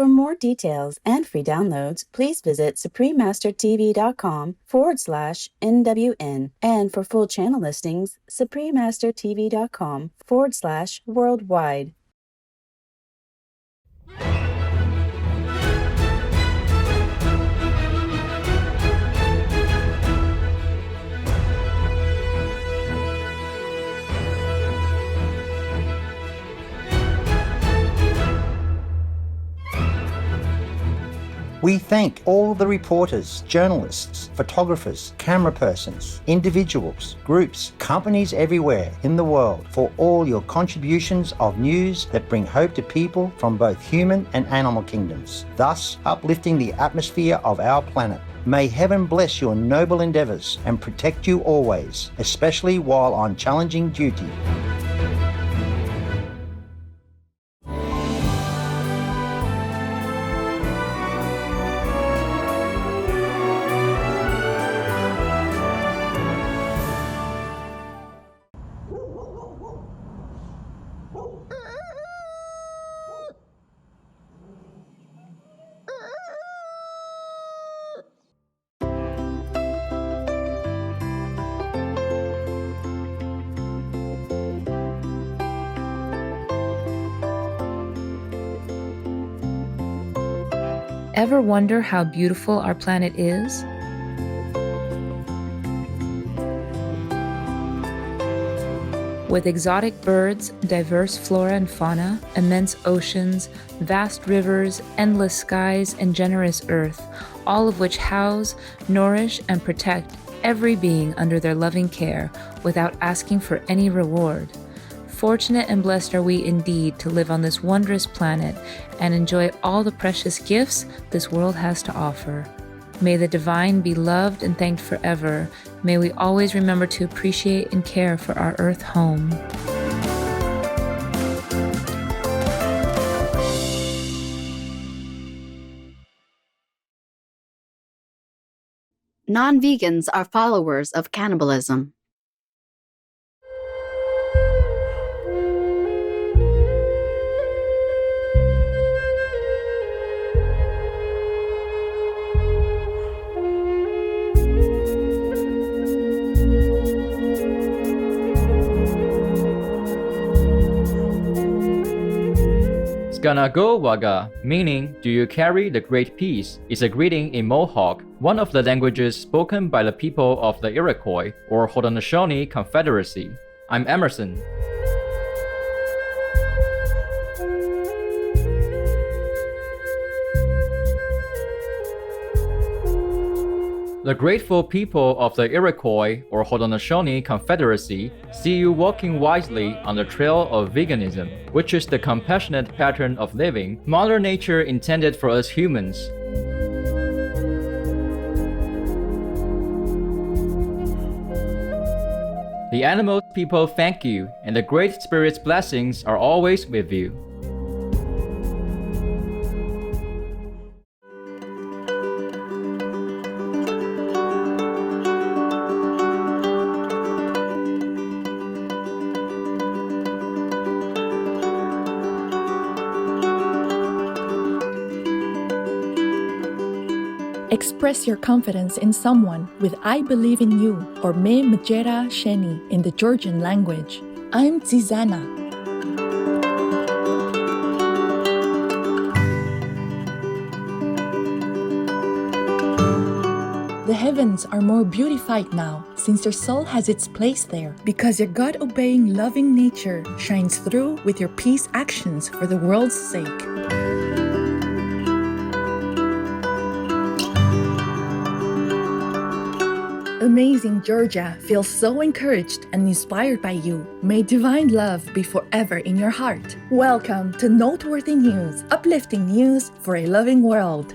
For more details and free downloads, please visit suprememastertv.com/NWN. And for full channel listings, suprememastertv.com/worldwide. We thank all the reporters, journalists, photographers, camera persons, individuals, groups, companies everywhere in the world for all your contributions of news that bring hope to people from both human and animal kingdoms, thus uplifting the atmosphere of our planet. May heaven bless your noble endeavors and protect you always, especially while on challenging duty. Ever wonder how beautiful our planet is? With exotic birds, diverse flora and fauna, immense oceans, vast rivers, endless skies, and generous earth, all of which house, nourish, and protect every being under their loving care without asking for any reward. Fortunate and blessed are we indeed to live on this wondrous planet and enjoy all the precious gifts this world has to offer. May the divine be loved and thanked forever. May we always remember to appreciate and care for our earth home. Non-vegans are followers of cannibalism. Skanago Waga, meaning "Do you carry the great peace?" is a greeting in Mohawk, one of the languages spoken by the people of the Iroquois or Haudenosaunee Confederacy. I'm Emerson. The grateful people of the Iroquois or Haudenosaunee Confederacy see you walking wisely on the trail of veganism, which is the compassionate pattern of living Mother Nature intended for us humans. The animal people thank you, and the Great Spirit's blessings are always with you. Express your confidence in someone with I believe in you or Me Mjera Sheni in the Georgian language. I'm Zizana. The heavens are more beautified now since your soul has its place there because your God-obeying loving nature shines through with your peace actions for the world's sake. Amazing Georgia feels so encouraged and inspired by you. May divine love be forever in your heart. Welcome to Noteworthy News, uplifting news for a loving world.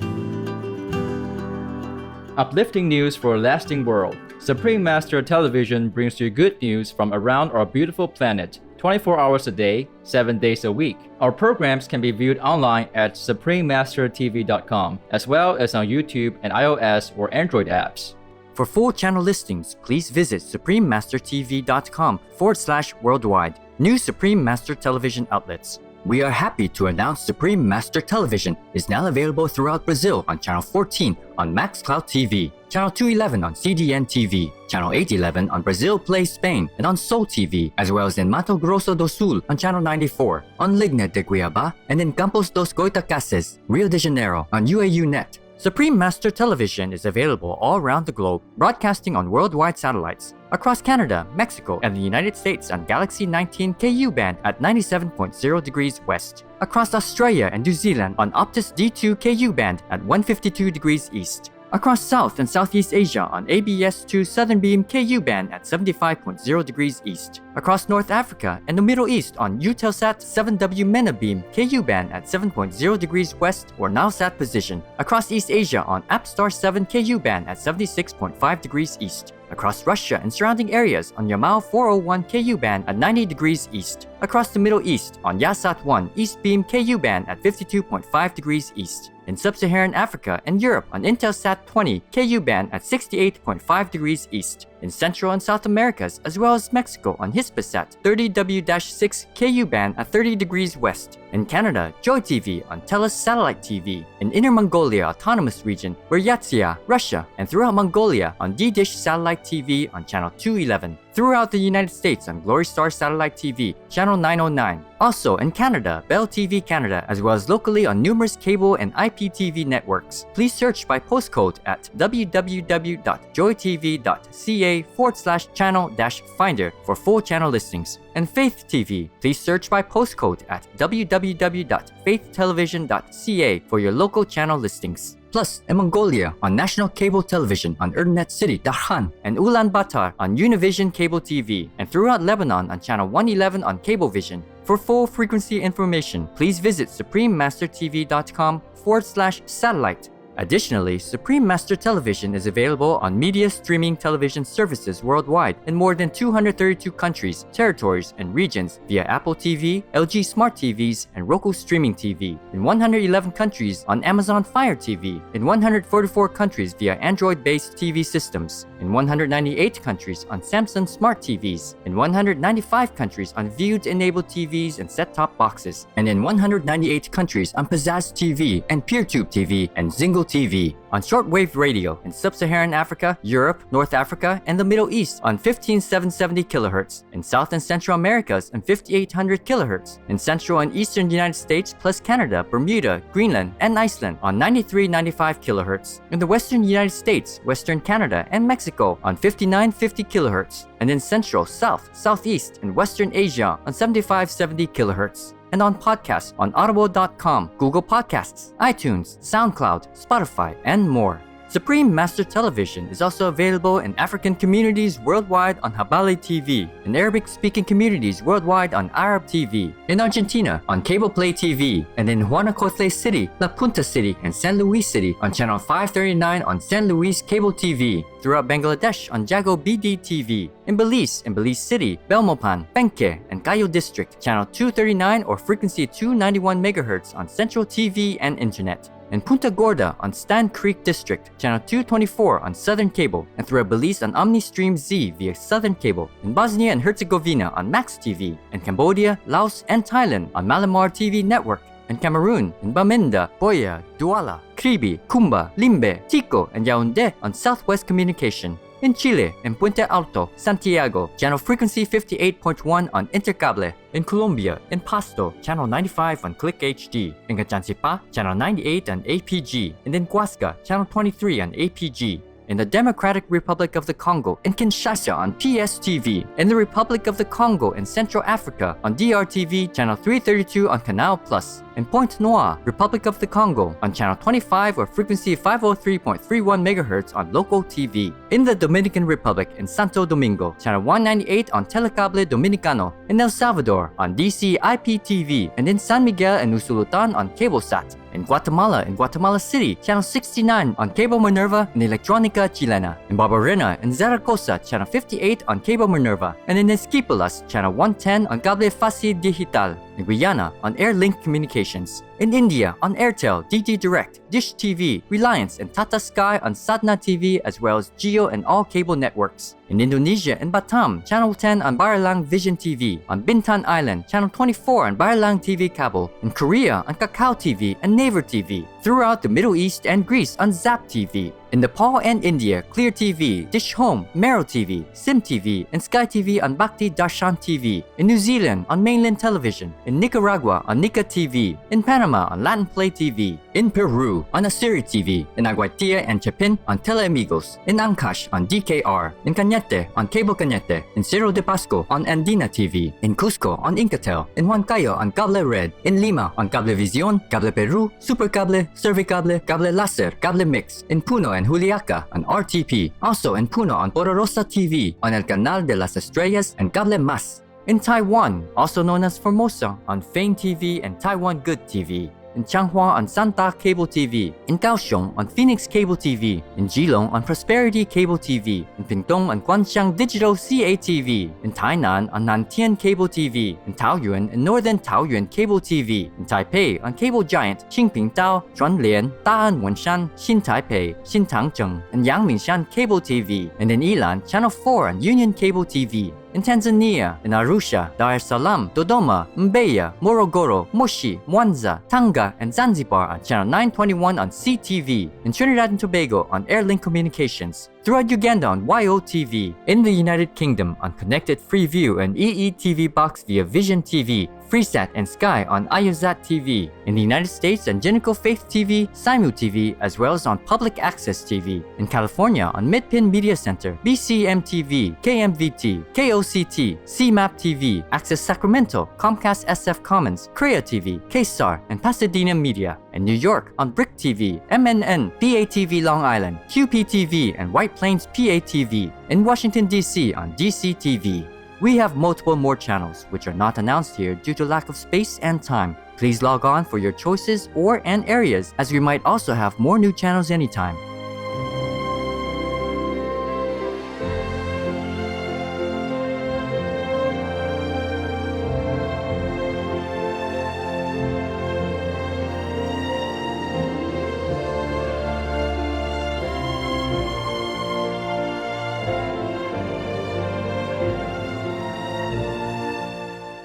Uplifting news for a lasting world. Supreme Master Television brings you good news from around our beautiful planet, 24 hours a day, 7 days a week. Our programs can be viewed online at suprememastertv.com, as well as on YouTube and iOS or Android apps. For full channel listings, please visit suprememastertv.com/worldwide. New Supreme Master television outlets. We are happy to announce Supreme Master Television is now available throughout Brazil on Channel 14 on MaxCloud TV, Channel 211 on CDN TV, Channel 811 on Brazil Play Spain and on Soul TV, as well as in Mato Grosso do Sul on Channel 94, on Ligna de Cuiabá, and in Campos dos Goitacazes, Rio de Janeiro on UAU Net. Supreme Master Television is available all around the globe, broadcasting on worldwide satellites, across Canada, Mexico, and the United States on Galaxy 19 KU band at 97.0 degrees west, across Australia and New Zealand on Optus D2 KU band at 152 degrees east, across South and Southeast Asia on ABS2 Southern Beam KU band at 75.0 degrees east, across North Africa and the Middle East on Eutelsat 7W MENA Beam KU band at 7.0 degrees west or Nowsat position, across East Asia on APSTAR 7 KU band at 76.5 degrees east, across Russia and surrounding areas on Yamal 401 KU band at 90 degrees east, across the Middle East on Yasat 1 East Beam KU band at 52.5 degrees east, in Sub-Saharan Africa and Europe on Intelsat 20 KU band at 68.5 degrees east, in Central and South Americas as well as Mexico on Hispasat 30W-6 KU band at 30 degrees west, in Canada, Joy TV on TELUS Satellite TV, in Inner Mongolia Autonomous Region, Buryatia, Russia, and throughout Mongolia on D-Dish Satellite TV on Channel 211, throughout the United States on Glory Star Satellite TV, Channel 909, also in Canada, Bell TV Canada, as well as locally on numerous cable and IPTV networks. Please search by postcode at www.joytv.ca/channel-finder for full channel listings. And Faith TV, please search by postcode at www.faithtelevision.ca for your local channel listings. Plus, in Mongolia on National Cable Television on Erdenet City, Darkhan, and Ulaanbaatar on Univision Cable TV, and throughout Lebanon on Channel 111 on Cablevision. For full frequency information, please visit suprememastertv.com/satellite. Additionally, Supreme Master Television is available on media streaming television services worldwide in more than 232 countries, territories, and regions via Apple TV, LG Smart TVs, and Roku Streaming TV, in 111 countries on Amazon Fire TV, in 144 countries via Android-based TV systems, in 198 countries on Samsung Smart TVs, in 195 countries on Viewed-enabled TVs and set-top boxes, and in 198 countries on Pizzazz TV and PeerTube TV and Zingle TV, on shortwave radio in Sub-Saharan Africa, Europe, North Africa, and the Middle East on 15770 kHz, in South and Central Americas on 5800 kHz, in Central and Eastern United States plus Canada, Bermuda, Greenland, and Iceland on 9395 kHz, in the Western United States, Western Canada, and Mexico on 5950 kHz, and in Central, South, Southeast, and Western Asia on 7570 kHz. And on podcasts on Audible.com, Google Podcasts, iTunes, SoundCloud, Spotify, and more. Supreme Master Television is also available in African communities worldwide on Habali TV, in Arabic-speaking communities worldwide on Arab TV, in Argentina on Cable Play TV, and in Huanacotle City, La Punta City, and San Luis City on Channel 539 on San Luis Cable TV, throughout Bangladesh on Jago BD TV, in Belize City, Belmopan, Benque, and Cayo District, Channel 239 or frequency 291 MHz on Central TV and Internet, in Punta Gorda on Stan Creek District, Channel 224 on Southern Cable, and throughout Belize on OmniStream Z via Southern Cable, in Bosnia and Herzegovina on Max TV, in Cambodia, Laos, and Thailand on Malamar TV Network, in Cameroon, in Bamenda, Boya, Douala, Kribi, Kumba, Limbe, Tico, and Yaoundé on Southwest Communication, in Chile, in Puente Alto, Santiago, channel frequency 58.1 on Intercable, in Colombia, in Pasto, channel 95 on Click HD, in Gachancipa, channel 98 on APG, and in Huasca, channel 23 on APG, in the Democratic Republic of the Congo, in Kinshasa on PSTV, in the Republic of the Congo in Central Africa on DRTV, channel 332 on Canal Plus, in Pointe Noire, Republic of the Congo on channel 25 or frequency 503.31 MHz on local TV, in the Dominican Republic in Santo Domingo, channel 198 on Telecable Dominicano, in El Salvador on DC IPTV, and in San Miguel and Usulután on CableSat, in Guatemala City, channel 69 on Cable Minerva and Electronica Chilena, in Barbarena and Zaragoza, channel 58 on Cable Minerva, and in Esquipulas, channel 110 on Cable Fácil Digital, In Guyana on Airlink Communications. In India on Airtel, DD Direct, Dish TV, Reliance and Tata Sky on Sadna TV as well as Geo and all cable networks. In Indonesia in Batam, Channel 10 on Baralang Vision TV. On Bintan Island, Channel 24 on Baralang TV Cable. In Korea on Kakao TV and Naver TV. Throughout the Middle East and Greece on Zap TV. In Nepal and India, Clear TV, Dish Home, Mero TV, Sim TV, and Sky TV on Bhakti Darshan TV. In New Zealand on Mainland Television. In Nicaragua on Nika TV. In Panama on Latin Play TV. In Peru on Asiri TV. In Aguatia and Chapin on Teleamigos. In Ancash on DKR. In Cañete on Cable Cañete. In Cerro de Pasco on Andina TV. In Cusco on Incatel. In Huancayo on Cable Red. In Lima on Cablevisión, Cable Peru, Supercable, Servicable, Cable Laser, Cable Mix. In Puno and Juliaca on RTP. Also in Puno on Pororosa TV. On El Canal de las Estrellas and Cable Mas. In Taiwan, also known as Formosa, on Fame TV and Taiwan Good TV. In Changhua on Santa Cable TV. In Kaohsiung on Phoenix Cable TV. In Geelong on Prosperity Cable TV. In Pingtung on Guangxiang Digital CATV. In Tainan on Nantian Cable TV. In Taoyuan and Northern Taoyuan Cable TV. In Taipei on Cable Giant Qingpingdao, Zhuanlian, Da'an Wenshan, Xin Taipei, Xin Tangzheng, and Yangmingshan Cable TV. And in Ilan, Channel 4 on Union Cable TV. In Tanzania, in Arusha, Dar es Salaam, Dodoma, Mbeya, Morogoro, Moshi, Mwanza, Tanga, and Zanzibar on Channel 921 on CTV. In Trinidad and Tobago on Airlink Communications. Throughout Uganda on YOTV. In the United Kingdom on Connected Freeview and EETV Box via Vision TV, Freesat and Sky on IOZAT TV. In the United States on Genical Faith TV, Simu TV, as well as on Public Access TV. In California on Midpin Media Center, BCM TV, KMVT, KOCT, CMAP TV, Access Sacramento, Comcast SF Commons, Crea TV, KSAR, and Pasadena Media. In New York on Brick TV, MNN, PATV Long Island, QPTV, and White Plains PATV. In Washington, D.C. on DCTV. We have multiple more channels, which are not announced here due to lack of space and time. Please log on for your choices and areas, as we might also have more new channels anytime.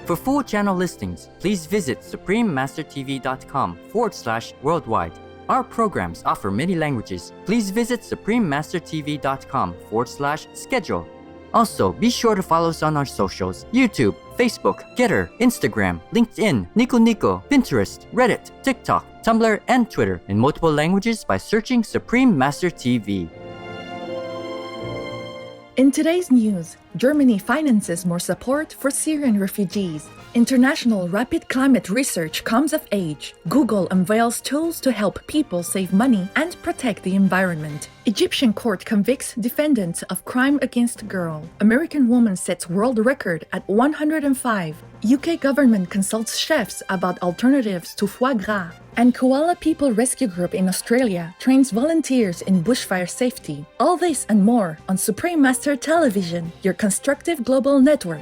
For full channel listings, please visit suprememastertv.com/worldwide. Our programs offer many languages. Please visit suprememastertv.com/schedule. Also, be sure to follow us on our socials: YouTube, Facebook, Getter, Instagram, LinkedIn, Nico Nico, Pinterest, Reddit, TikTok, Tumblr, and Twitter in multiple languages by searching Supreme Master TV. In today's news, Germany finances more support for Syrian refugees. International rapid climate research comes of age. Google unveils tools to help people save money and protect the environment. Egyptian court convicts defendants of crime against girl. American woman sets world record at 105. UK government consults chefs about alternatives to foie gras. And Koala People Rescue Group in Australia trains volunteers in bushfire safety. All this and more on Supreme Master Television, your constructive global network.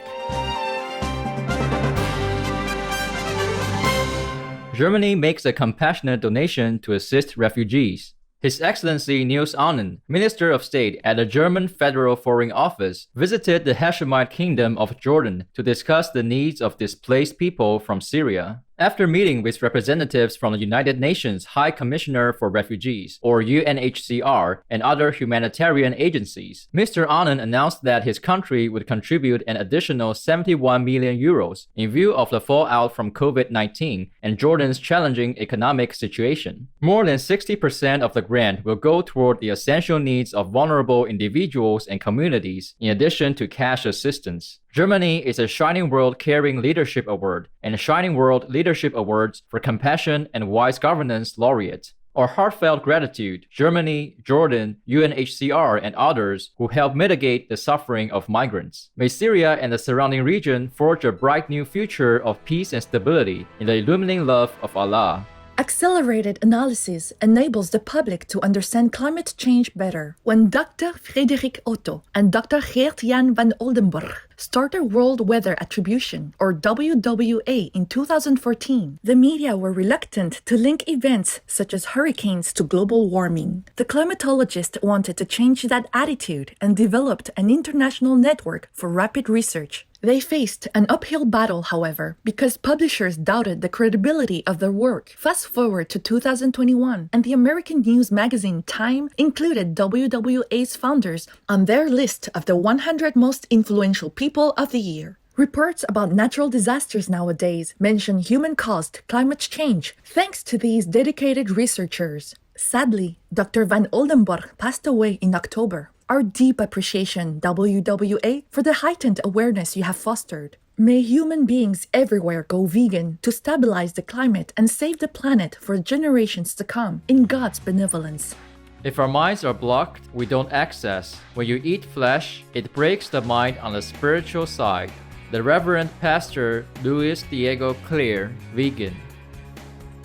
Germany makes a compassionate donation to assist refugees. His Excellency Niels Ahnen, Minister of State at the German Federal Foreign Office, visited the Hashemite Kingdom of Jordan to discuss the needs of displaced people from Syria. After meeting with representatives from the United Nations High Commissioner for Refugees, or UNHCR, and other humanitarian agencies, Mr. Ahnen announced that his country would contribute an additional 71 million euros in view of the fallout from COVID-19 and Jordan's challenging economic situation. More than 60% of the grant will go toward the essential needs of vulnerable individuals and communities, in addition to cash assistance. Germany is a Shining World Caring Leadership Award and Shining World Leadership Awards for Compassion and Wise Governance laureate. Our heartfelt gratitude, Germany, Jordan, UNHCR, and others who help mitigate the suffering of migrants. May Syria and the surrounding region forge a bright new future of peace and stability in the illuminating love of Allah. Accelerated analysis enables the public to understand climate change better. When Dr. Frederik Otto and Dr. Geert-Jan van Oldenburg started World Weather Attribution, or WWA, in 2014, the media were reluctant to link events such as hurricanes to global warming. The climatologists wanted to change that attitude and developed an international network for rapid research. They faced an uphill battle, however, because publishers doubted the credibility of their work. Fast forward to 2021, and the American news magazine Time included WWA's founders on their list of the 100 most influential people of the year. Reports about natural disasters nowadays mention human-caused climate change thanks to these dedicated researchers. Sadly, Dr. Van Oldenburg passed away in October. Our deep appreciation, WWA, for the heightened awareness you have fostered. May human beings everywhere go vegan to stabilize the climate and save the planet for generations to come, in God's benevolence. If our minds are blocked, we don't access. When you eat flesh, it breaks the mind on the spiritual side. The Reverend Pastor Luis Diego Clear, vegan.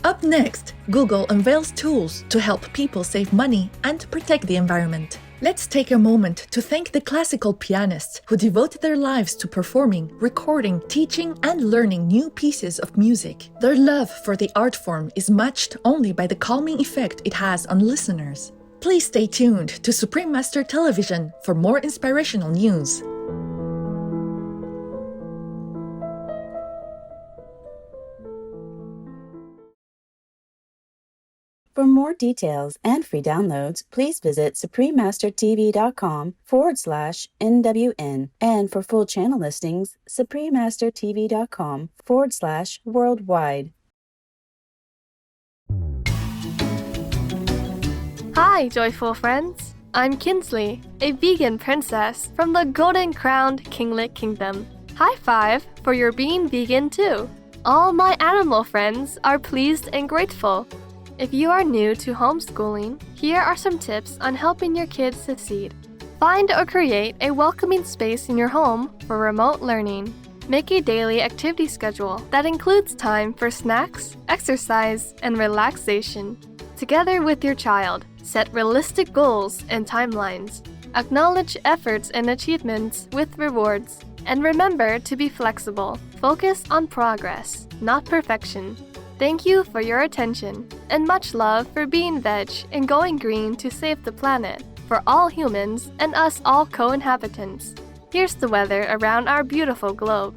Up next, Google unveils tools to help people save money and protect the environment. Let's take a moment to thank the classical pianists who devoted their lives to performing, recording, teaching, and learning new pieces of music. Their love for the art form is matched only by the calming effect it has on listeners. Please stay tuned to Supreme Master Television for more inspirational news. For more details and free downloads, please visit suprememastertv.com/NWN. And for full channel listings, suprememastertv.com/worldwide. Hi, joyful friends! I'm Kinsley, a vegan princess from the golden-crowned kinglet kingdom. High five for your being vegan too! All my animal friends are pleased and grateful. If you are new to homeschooling, here are some tips on helping your kids succeed. Find or create a welcoming space in your home for remote learning. Make a daily activity schedule that includes time for snacks, exercise, and relaxation. Together with your child, set realistic goals and timelines. Acknowledge efforts and achievements with rewards. And remember to be flexible. Focus on progress, not perfection. Thank you for your attention, and much love for being veg and going green to save the planet, for all humans and us all co-inhabitants. Here's the weather around our beautiful globe.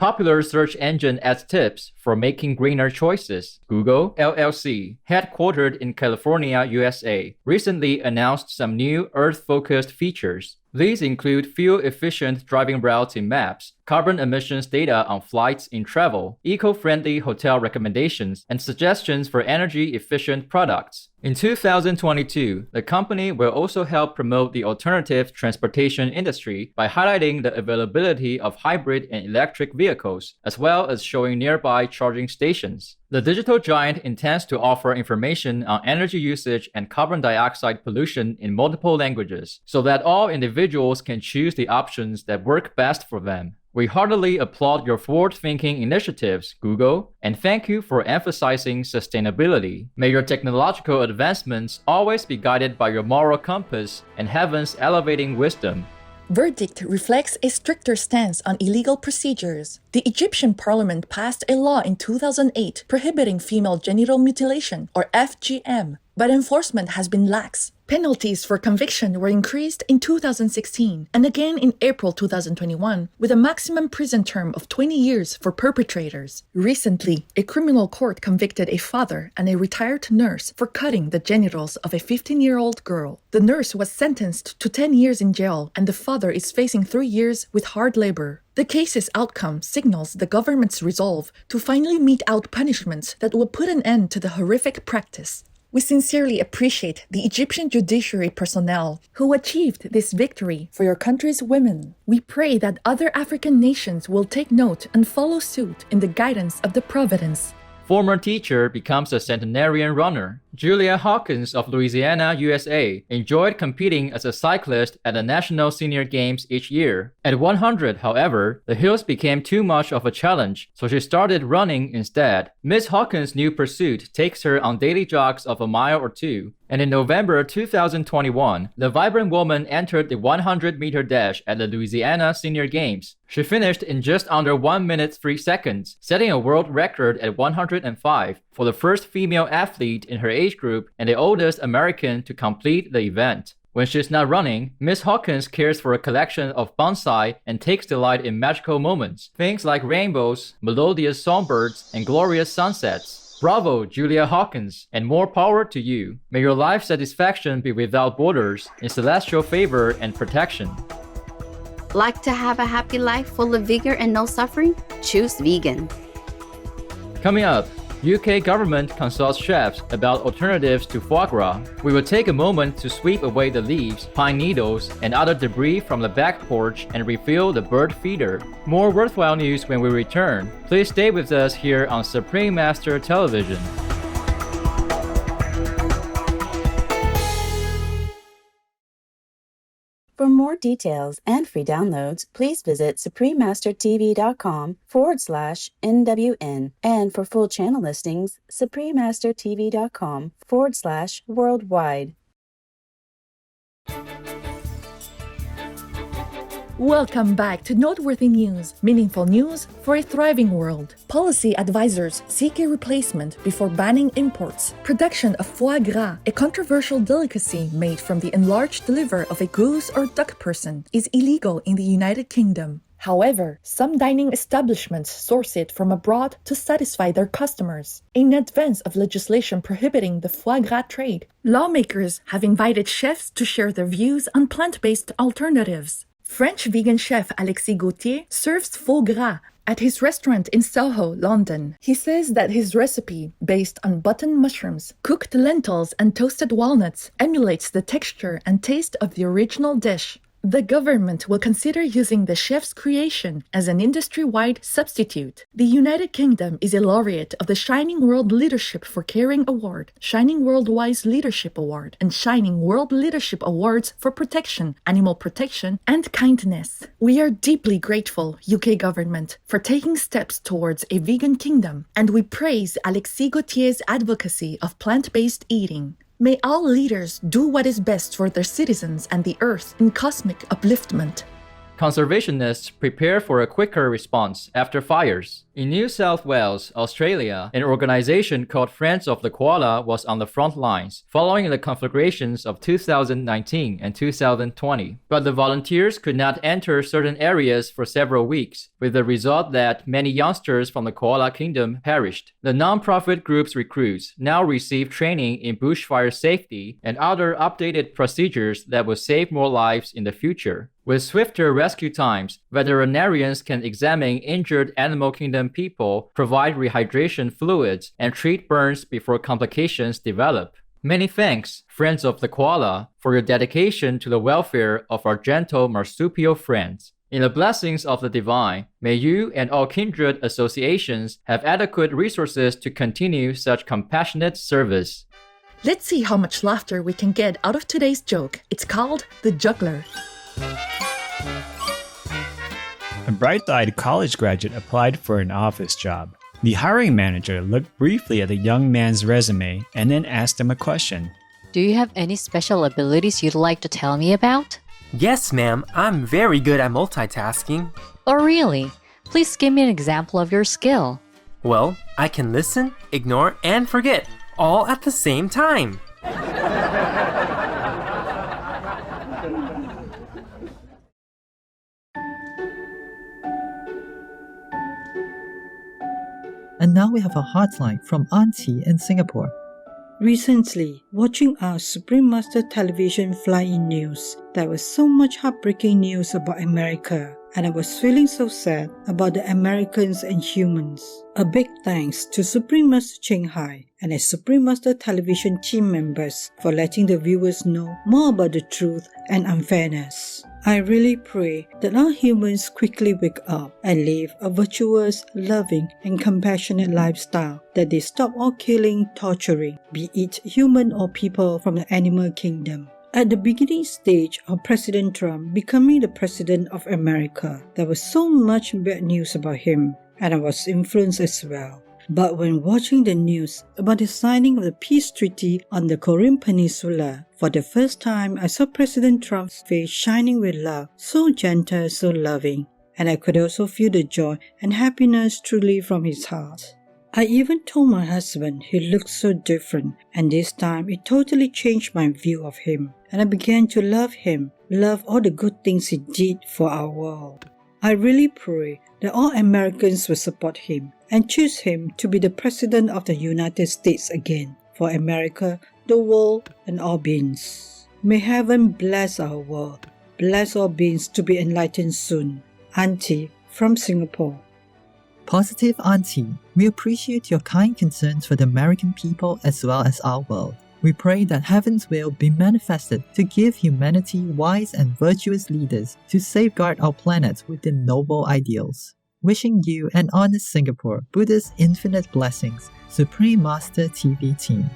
Popular search engine adds tips for making greener choices. Google, LLC, headquartered in California, USA, recently announced some new Earth-focused features. These include fuel-efficient driving routes in maps, carbon emissions data on flights in travel, eco-friendly hotel recommendations, and suggestions for energy-efficient products. In 2022, the company will also help promote the alternative transportation industry by highlighting the availability of hybrid and electric vehicles, as well as showing nearby charging stations. The digital giant intends to offer information on energy usage and carbon dioxide pollution in multiple languages, so that all individuals can choose the options that work best for them. We heartily applaud your forward-thinking initiatives, Google, and thank you for emphasizing sustainability. May your technological advancements always be guided by your moral compass and heaven's elevating wisdom. Verdict reflects a stricter stance on illegal procedures. The Egyptian parliament passed a law in 2008 prohibiting female genital mutilation, or FGM, but enforcement has been lax. Penalties for conviction were increased in 2016 and again in April 2021, with a maximum prison term of 20 years for perpetrators. Recently, a criminal court convicted a father and a retired nurse for cutting the genitals of a 15-year-old girl. The nurse was sentenced to 10 years in jail, and the father is facing 3 years with hard labor. The case's outcome signals the government's resolve to finally mete out punishments that will put an end to the horrific practice. We sincerely appreciate the Egyptian judiciary personnel who achieved this victory for your country's women. We pray that other African nations will take note and follow suit in the guidance of the Providence. Former teacher becomes a centenarian runner. Julia Hawkins of Louisiana, USA, enjoyed competing as a cyclist at the National Senior Games each year. At 100, however, the hills became too much of a challenge, so she started running instead. Miss Hawkins' new pursuit takes her on daily jogs of a mile or two, and in November 2021, the vibrant woman entered the 100-meter dash at the Louisiana Senior Games. She finished in just under 1 minute 3 seconds, setting a world record at 105 for the first female athlete in her age group and the oldest American to complete the event. When she's not running, Miss Hawkins cares for a collection of bonsai and takes delight in magical moments, things like rainbows, melodious songbirds, and glorious sunsets. Bravo, Julia Hawkins, and more power to you. May your life satisfaction be without borders, in celestial favor and protection. Like to have a happy life full of vigor and no suffering? Choose vegan. Coming up, UK government consults chefs about alternatives to foie gras. We will take a moment to sweep away the leaves, pine needles, and other debris from the back porch and refill the bird feeder. More worthwhile news when we return. Please stay with us here on Supreme Master Television. For more details and free downloads, please visit suprememastertv.com/NWN. And for full channel listings, suprememastertv.com/worldwide. Welcome back to Noteworthy News, meaningful news for a thriving world. Policy advisors seek a replacement before banning imports. Production of foie gras, a controversial delicacy made from the enlarged liver of a goose or duck person, is illegal in the United Kingdom. However, some dining establishments source it from abroad to satisfy their customers. In advance of legislation prohibiting the foie gras trade, lawmakers have invited chefs to share their views on plant-based alternatives. French vegan chef Alexis Gauthier serves foie gras at his restaurant in Soho, London. He says that his recipe, based on button mushrooms, cooked lentils, and toasted walnuts, emulates the texture and taste of the original dish. The government will consider using the chef's creation as an industry-wide substitute. The United Kingdom is a laureate of the Shining World Leadership for Caring Award, Shining World Wise Leadership Award, and Shining World Leadership Awards for protection, animal protection, and kindness. We are deeply grateful, UK government, for taking steps towards a vegan kingdom, and we praise Alexis Gauthier's advocacy of plant-based eating. May all leaders do what is best for their citizens and the earth in cosmic upliftment. Conservationists prepare for a quicker response after fires. In New South Wales, Australia, an organization called Friends of the Koala was on the front lines, following the conflagrations of 2019 and 2020. But the volunteers could not enter certain areas for several weeks, with the result that many youngsters from the Koala Kingdom perished. The non-profit group's recruits now receive training in bushfire safety and other updated procedures that will save more lives in the future. With swifter rescue times, veterinarians can examine injured Animal Kingdom people, provide rehydration fluids, and treat burns before complications develop. Many thanks, Friends of the Koala, for your dedication to the welfare of our gentle marsupial friends. In the blessings of the divine, may you and all kindred associations have adequate resources to continue such compassionate service. Let's see how much laughter we can get out of today's joke. It's called The Juggler. A bright-eyed college graduate applied for an office job. The hiring manager looked briefly at the young man's resume and then asked him a question. Do you have any special abilities you'd like to tell me about? Yes, ma'am. I'm very good at multitasking. Oh, really? Please give me an example of your skill. Well, I can listen, ignore, and forget, all at the same time. And now we have a hotline from Auntie in Singapore. Recently, watching our Supreme Master Television fly-in news, there was so much heartbreaking news about America, and I was feeling so sad about the Americans and humans. A big thanks to Supreme Master Cheng Hai and his Supreme Master Television team members for letting the viewers know more about the truth and unfairness. I really pray that our humans quickly wake up and live a virtuous, loving, and compassionate lifestyle, that they stop all killing, torturing, be it human or people from the animal kingdom. At the beginning stage of President Trump becoming the President of America, there was so much bad news about him, and I was influenced as well. But when watching the news about the signing of the peace treaty on the Korean Peninsula, for the first time I saw President Trump's face shining with love, so gentle, so loving, and I could also feel the joy and happiness truly from his heart. I even told my husband he looked so different, and this time it totally changed my view of him, and I began to love him, love all the good things he did for our world. I really pray that all Americans will support him and choose him to be the President of the United States again, for America, the world, and all beings. May heaven bless our world, bless all beings to be enlightened soon. Auntie from Singapore. Positive Auntie, we appreciate your kind concerns for the American people as well as our world. We pray that heaven's will be manifested to give humanity wise and virtuous leaders to safeguard our planet within noble ideals. Wishing you and honest Singapore Buddha's infinite blessings, Supreme Master TV team.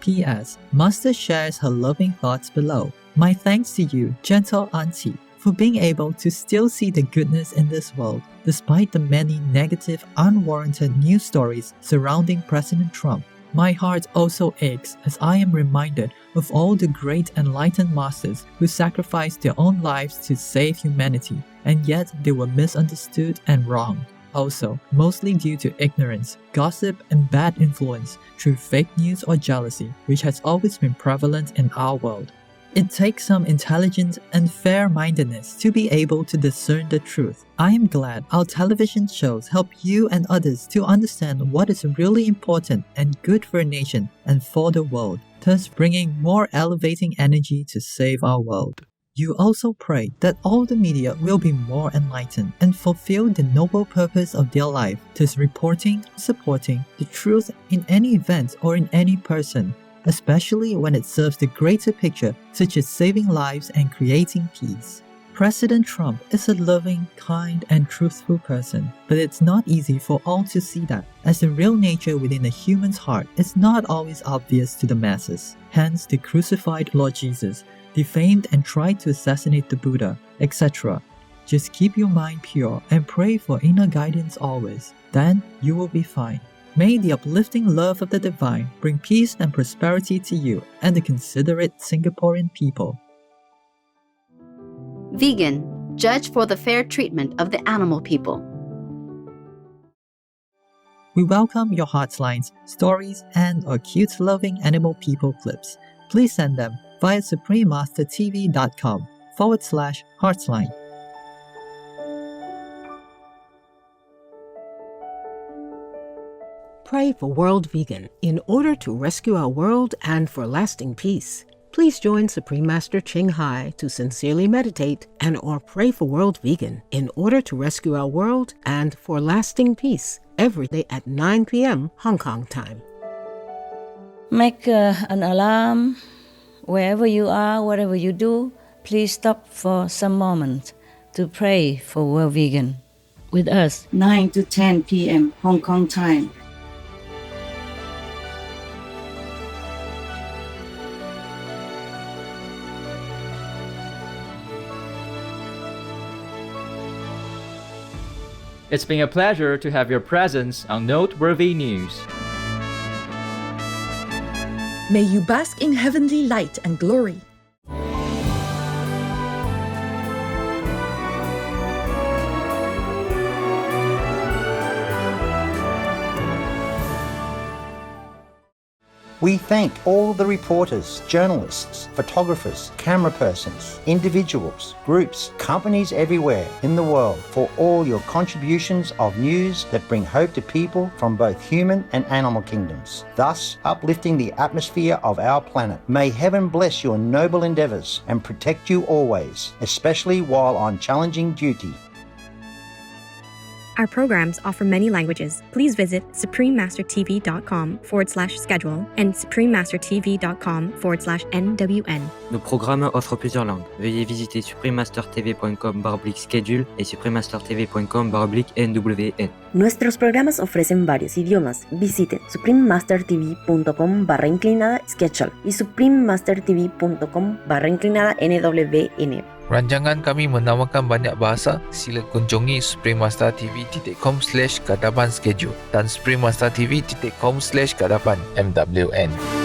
P.S. Master shares her loving thoughts below. My thanks to you, gentle Auntie, for being able to still see the goodness in this world, despite the many negative, unwarranted news stories surrounding President Trump. My heart also aches as I am reminded of all the great enlightened masters who sacrificed their own lives to save humanity, and yet they were misunderstood and wronged. Also, mostly due to ignorance, gossip, and bad influence through fake news or jealousy, which has always been prevalent in our world. It takes some intelligence and fair-mindedness to be able to discern the truth. I am glad our television shows help you and others to understand what is really important and good for a nation and for the world, thus bringing more elevating energy to save our world. You also pray that all the media will be more enlightened and fulfill the noble purpose of their life, thus reporting, supporting the truth in any event or in any person, especially when it serves the greater picture, such as saving lives and creating peace. President Trump is a loving, kind, and truthful person, but it's not easy for all to see that, as the real nature within a human's heart is not always obvious to the masses. Hence, the crucified Lord Jesus defamed and tried to assassinate the Buddha, etc. Just keep your mind pure and pray for inner guidance always. Then you will be fine. May the uplifting love of the divine bring peace and prosperity to you and the considerate Singaporean people. Vegan. judge for the fair treatment of the animal people. We welcome your heartlines, stories, and/or cute loving animal people clips. Please send them via suprememastertv.com/heartline. Pray for World Vegan in order to rescue our world and for lasting peace. Please join Supreme Master Ching Hai to sincerely meditate and or pray for World Vegan in order to rescue our world and for lasting peace every day at 9 p.m. Hong Kong time. Make an alarm. Wherever you are, whatever you do, please stop for some moment to pray for World Vegan with us 9 to 10 p.m. Hong Kong time. It's been a pleasure to have your presence on Noteworthy News. May you bask in heavenly light and glory. We thank all the reporters, journalists, photographers, camera persons, individuals, groups, companies everywhere in the world for all your contributions of news that bring hope to people from both human and animal kingdoms, thus uplifting the atmosphere of our planet. May heaven bless your noble endeavors and protect you always, especially while on challenging duty. Our programs offer many languages. Please visit suprememastertv.com/schedule and suprememastertv.com/NWN. Nos programmes offrent plusieurs langues. Veuillez visiter suprememastertv.com/schedule et suprememastertv.com/NWN. Nuestros programas ofrecen varios idiomas. Visite suprememastertv.com/schedule y suprememastertv.com/NWN. Rancangan kami menawarkan banyak bahasa. Sila kunjungi suprememastertv.com/kadapan schedule dan suprememastertv.com/kadapan MWN.